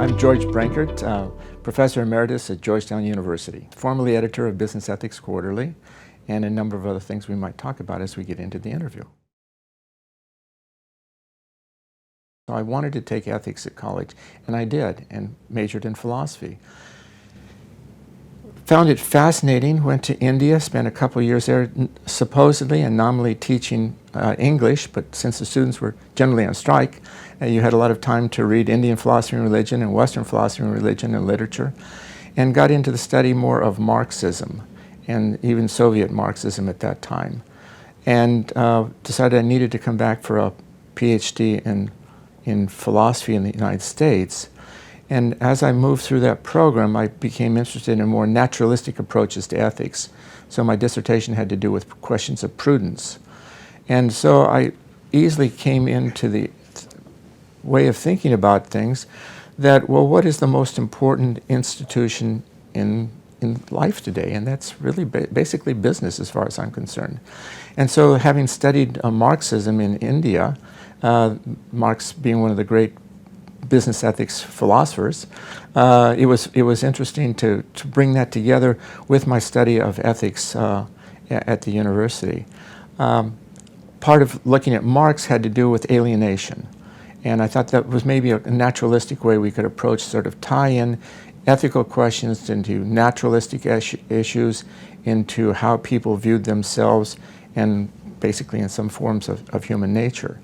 I'm George Brenkert, Professor Emeritus at Georgetown University, formerly editor of Business Ethics Quarterly, and a number of other things we might talk about as we get into the interview. So I wanted to take ethics at college, and I did, and majored in philosophy. Found it fascinating, went to India, spent a couple of years there, supposedly and nominally teaching English, but since the students were generally on strike, you had a lot of time to read Indian philosophy and religion and Western philosophy and religion and literature, and got into the study more of Marxism, and even Soviet Marxism at that time, and decided I needed to come back for a Ph.D. in philosophy in the United States. And as I moved through that program, I became interested in more naturalistic approaches to ethics. So my dissertation had to do with questions of prudence. And so I easily came into the way of thinking about things that, well, what is the most important institution in life today? And that's really basically business as far as I'm concerned. And so having studied Marxism in India, Marx being one of the great business ethics philosophers, it was interesting to bring that together with my study of ethics at the university. Part of looking at Marx had to do with alienation, and I thought that was maybe a naturalistic way we could approach, sort of tie in ethical questions into naturalistic issues, into how people viewed themselves, and basically in some forms of human nature.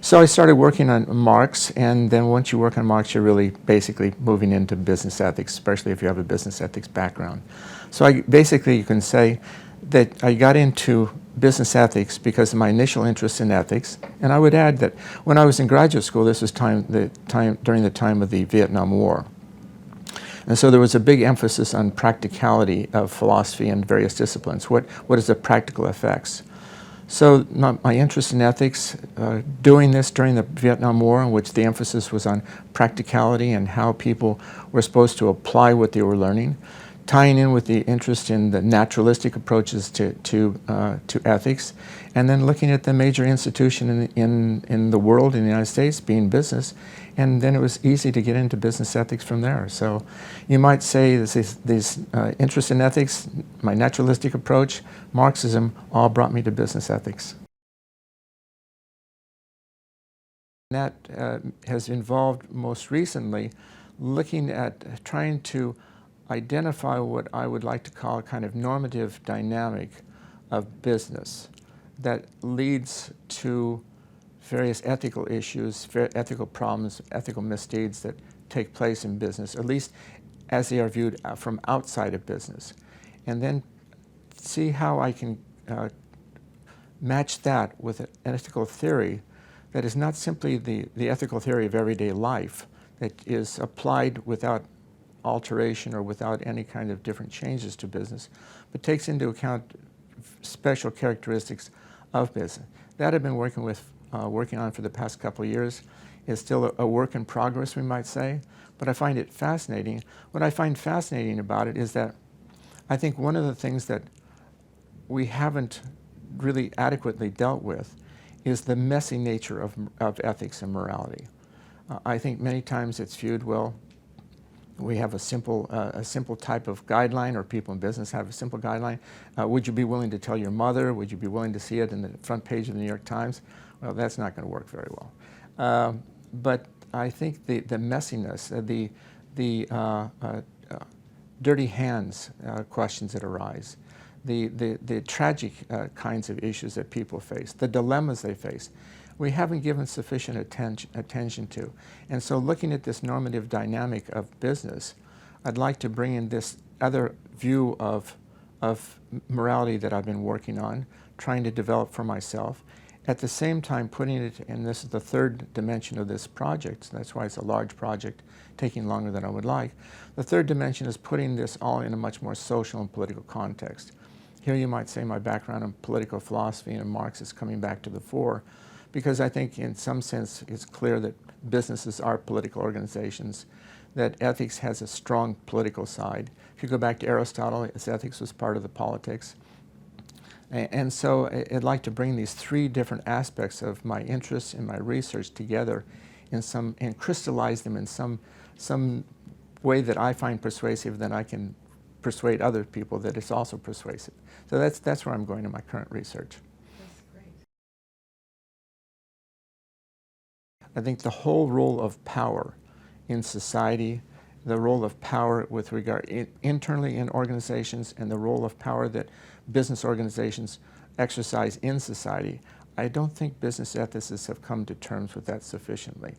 So I started working on Marx, and then once you work on Marx, you're really basically moving into business ethics, especially if you have a business ethics background. So basically you can say that I got into business ethics because of my initial interest in ethics, and I would add that when I was in graduate school, this was during the time of the Vietnam War. And so there was a big emphasis on practicality of philosophy and various disciplines. What is the practical effects? So my interest in ethics, doing this during the Vietnam War, in which the emphasis was on practicality and how people were supposed to apply what they were learning, tying in with the interest in the naturalistic approaches to ethics, and then looking at the major institution in the world, in the United States, being business, and then it was easy to get into business ethics from there. So you might say this interest in ethics, my naturalistic approach, Marxism, all brought me to business ethics. That has involved most recently looking at trying to identify what I would like to call a kind of normative dynamic of business that leads to various ethical issues, ethical problems, ethical misdeeds that take place in business, at least as they are viewed from outside of business. And then see how I can match that with an ethical theory that is not simply the ethical theory of everyday life that is applied without alteration or without any kind of different changes to business, but takes into account special characteristics of business. That I've been working on for the past couple of years. Is still a work in progress, we might say, but I find it fascinating. What I find fascinating about it is that I think one of the things that we haven't really adequately dealt with is the messy nature of ethics and morality. I think many times it's viewed, well, we have a simple type of guideline, or people in business have a simple guideline. Would you be willing to tell your mother? Would you be willing to see it in the front page of the New York Times? Well, that's not going to work very well. But I think the messiness, the dirty hands questions that arise, the tragic kinds of issues that people face, the dilemmas they face, we haven't given sufficient attention to. And so looking at this normative dynamic of business, I'd like to bring in this other view of morality that I've been working on, trying to develop for myself, at the same time putting it, and this is the third dimension of this project, so that's why it's a large project, taking longer than I would like. The third dimension is putting this all in a much more social and political context. Here you might say my background in political philosophy and Marx is coming back to the fore, because I think in some sense it's clear that businesses are political organizations, that ethics has a strong political side. If you go back to Aristotle, his ethics was part of the politics. And so I'd like to bring these three different aspects of my interests and my research together and crystallize them in some way that I find persuasive, then I can persuade other people that it's also persuasive. So that's where I'm going in my current research. That's great. I think the whole role of power in society, the role of power with regard internally in organizations, and the role of power that business organizations exercise in society, I don't think business ethicists have come to terms with that sufficiently.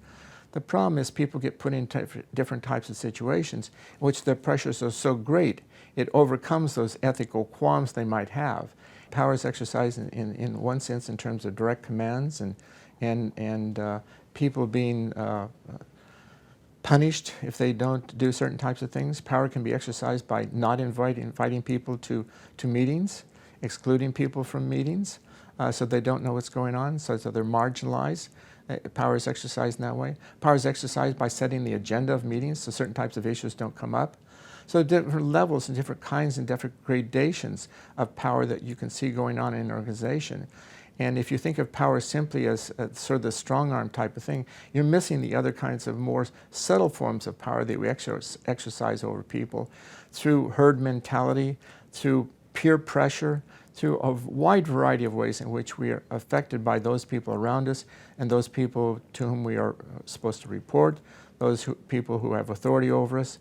The problem is people get put in different types of situations in which their pressures are so great, it overcomes those ethical qualms they might have. Power is exercised in one sense in terms of direct commands and people being punished if they don't do certain types of things. Power can be exercised by not inviting people to meetings, excluding people from meetings, so they don't know what's going on, so they're marginalized. Power is exercised in that way. Power is exercised by setting the agenda of meetings so certain types of issues don't come up. So different levels and different kinds and different gradations of power that you can see going on in an organization. And if you think of power simply as sort of the strong arm type of thing, you're missing the other kinds of more subtle forms of power that we exercise over people through herd mentality, through peer pressure, through a wide variety of ways in which we are affected by those people around us and those people to whom we are supposed to report, those people who have authority over us.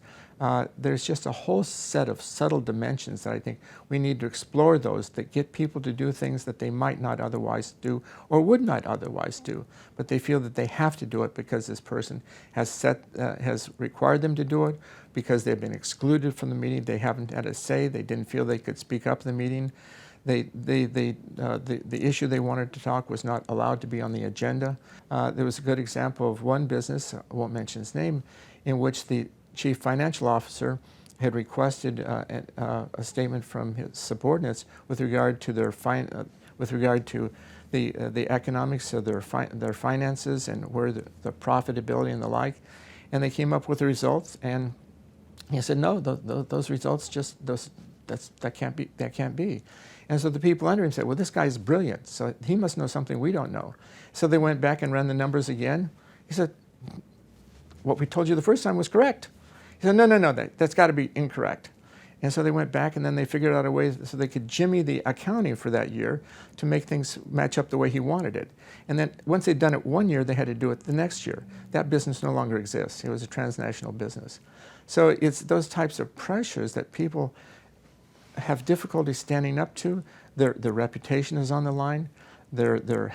There's just a whole set of subtle dimensions that I think we need to explore, those that get people to do things that they might not otherwise do or would not otherwise do, but they feel that they have to do it because this person has required them to do it, because they've been excluded from the meeting, they haven't had a say, they didn't feel they could speak up in the meeting. The issue they wanted to talk was not allowed to be on the agenda. There was a good example of one business, I won't mention his name, in which the chief financial officer had requested a statement from his subordinates with regard to their the economics of their finances and where the profitability and the like, and they came up with the results, and he said, no, those results that can't be. And so the people under him said, well, this guy's brilliant, so he must know something we don't know. So they went back and ran the numbers again. He said, what we told you the first time was correct. He said, no, that's got to be incorrect. And so they went back, and then they figured out a way so they could jimmy the accounting for that year to make things match up the way he wanted it. And then once they'd done it one year, they had to do it the next year. That business no longer exists. It was a transnational business. So it's those types of pressures that people have difficulty standing up to. Their reputation is on the line. Their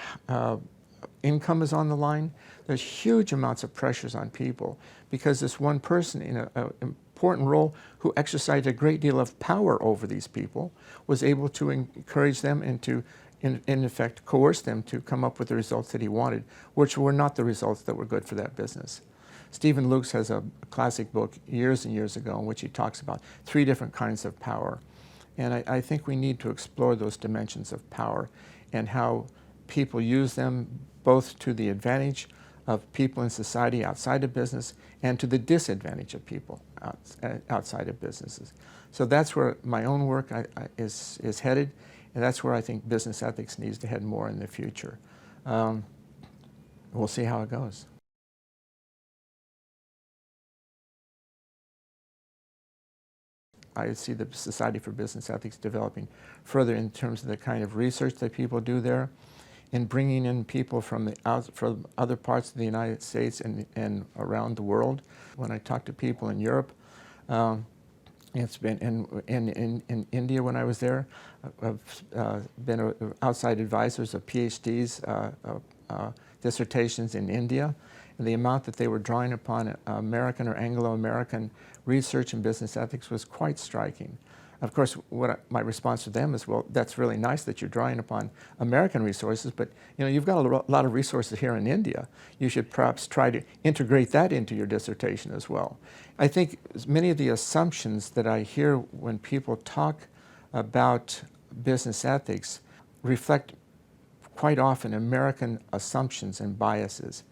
income is on the line. There's huge amounts of pressures on people because this one person in an important role who exercised a great deal of power over these people was able to encourage them and to, in effect, coerce them to come up with the results that he wanted, which were not the results that were good for that business. Stephen Lukes has a classic book years and years ago in which he talks about 3 different kinds of power. And I think we need to explore those dimensions of power and how people use them both to the advantage of people in society outside of business and to the disadvantage of people outside of businesses. So that's where my own work is headed, and that's where I think business ethics needs to head more in the future. We'll see how it goes. I see the Society for Business Ethics developing further in terms of the kind of research that people do there, in bringing in people from other parts of the United States and around the world. When I talk to people in Europe, it's been in India when I was there. I've been outside advisors of Ph.D.s, dissertations in India. And the amount that they were drawing upon American or Anglo-American research in business ethics was quite striking. Of course, my response to them is, well, that's really nice that you're drawing upon American resources, but you've got a lot of resources here in India. You should perhaps try to integrate that into your dissertation as well. I think many of the assumptions that I hear when people talk about business ethics reflect quite often American assumptions and biases.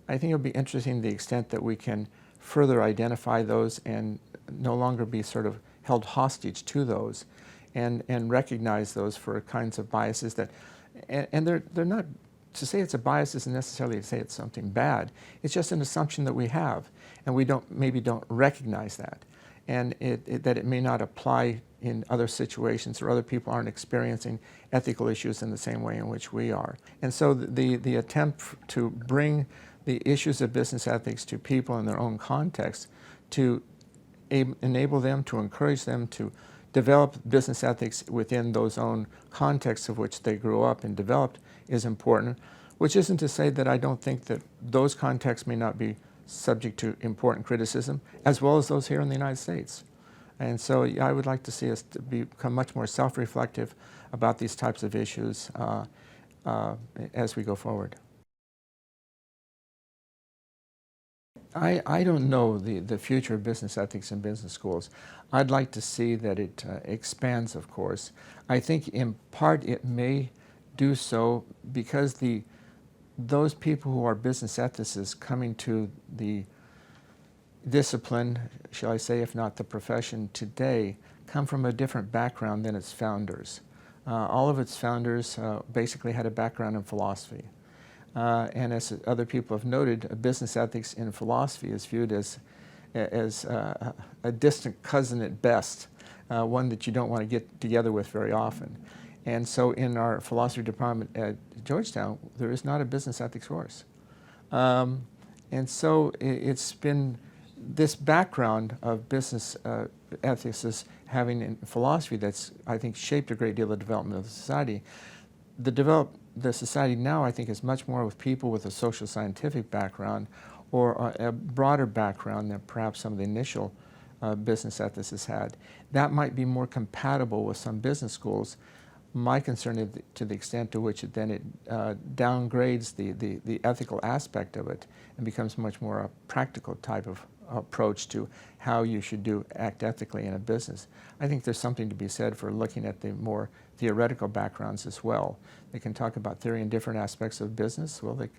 I think it'll be interesting the extent that we can further identify those and no longer be sort of held hostage to those and recognize those for kinds of biases that, and they're not to say it's a bias isn't necessarily to say it's something bad. It's just an assumption that we have, and we maybe don't recognize that, and that it may not apply in other situations, or other people aren't experiencing ethical issues in the same way in which we are. And so the attempt to bring the issues of business ethics to people in their own context, to enable them, to encourage them to develop business ethics within those own contexts of which they grew up and developed, is important, which isn't to say that I don't think that those contexts may not be subject to important criticism, as well as those here in the United States. And so I would like to see us to become much more self-reflective about these types of issues as we go forward. I don't know the future of business ethics in business schools. I'd like to see that it expands, of course. I think in part it may do so because those people who are business ethicists coming to the discipline, shall I say, if not the profession today, come from a different background than its founders. All of its founders basically had a background in philosophy. And as other people have noted, business ethics in philosophy is viewed as a distant cousin at best, one that you don't want to get together with very often. And so in our philosophy department at Georgetown, there is not a business ethics course. And so it's been this background of business ethicists having in philosophy that's, I think, shaped a great deal of the development of the society. The society now, I think, is much more with people with a social scientific background or a broader background than perhaps some of the initial business ethicists had. That might be more compatible with some business schools. My concern is to the extent to which it downgrades the ethical aspect of it and becomes much more a practical type of approach to how you should act ethically in a business. I think there's something to be said for looking at the more theoretical backgrounds as well. They can talk about theory in different aspects of business. Well, they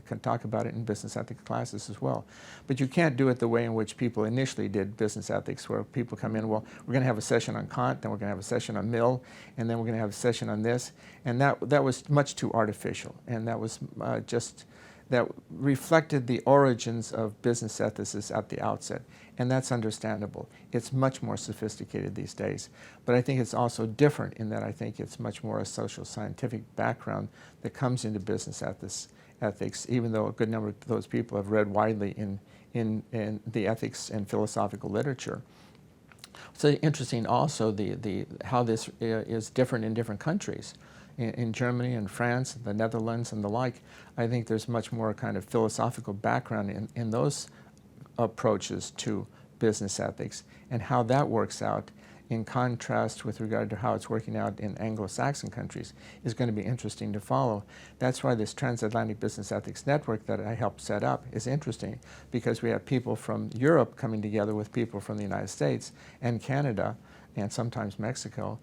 can talk about it in business ethics classes as well. But you can't do it the way in which people initially did business ethics, where people come in, well, we're going to have a session on Kant, then we're going to have a session on Mill, and then we're going to have a session on this. And that was much too artificial, and that was that reflected the origins of business ethicists at the outset, and that's understandable. It's much more sophisticated these days, but I think it's also different in that I think it's much more a social scientific background that comes into business ethics, even though a good number of those people have read widely in the ethics and philosophical literature. So interesting also how this is different in different countries. In Germany and France, the Netherlands and the like, I think there's much more kind of philosophical background in those approaches to business ethics, and how that works out in contrast with regard to how it's working out in Anglo-Saxon countries is going to be interesting to follow. That's why this transatlantic business ethics network that I helped set up is interesting, because we have people from Europe coming together with people from the United States and Canada and sometimes Mexico,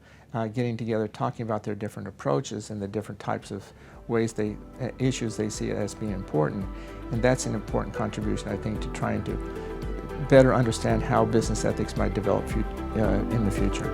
getting together, talking about their different approaches and the different types of ways issues they see as being important. And that's an important contribution, I think, to trying to better understand how business ethics might develop in the future.